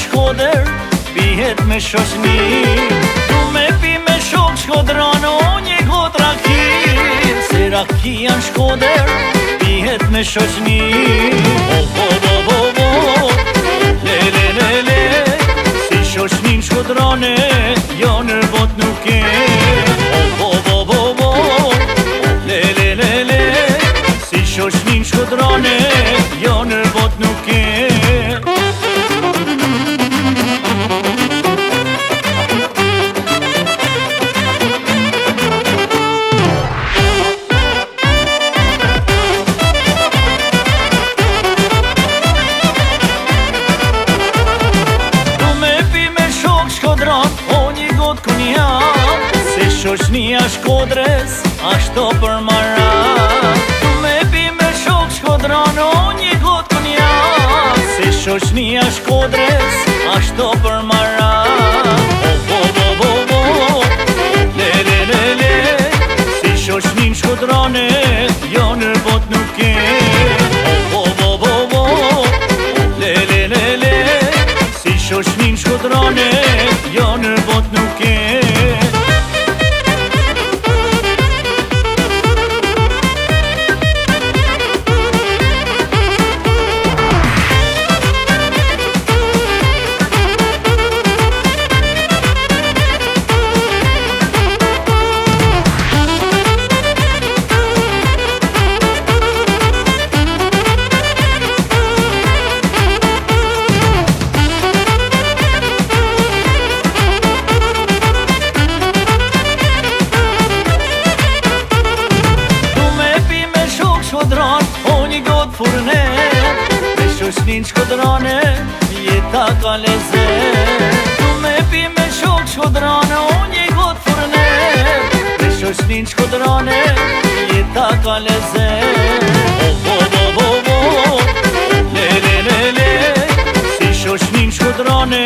Shkodër, pihet me shoqni. Du me pi me shok Shkodran, o një got raki. Se rakia në Shkodër, pihet me shoqni. Le le le le, si shoqnin Shkodrane, jo nër bot nuk e. Le le le le, si shoqnin Shkodrane, jo nër bot nuk e. Se shoqnia Shkodrës ashto për mara. Du me pi me shok Shkodran, o një got konjak. Se shoqnia Shkodrës ashto për mara. Le le le le, si shoqnin Shkodrane, jo nër bot nuk e. Le le le le, si shoqnin Shkodrane, jo nër bot nuk e. O një gotë furnet, me shoqnin Shkodrane, jeta ka lezet. Du me pi me shok Shkodrane, o një gotë furnet, me shoqnin Shkodrane, jeta ka lezet. Le le le le, si shoqnin Shkodrane,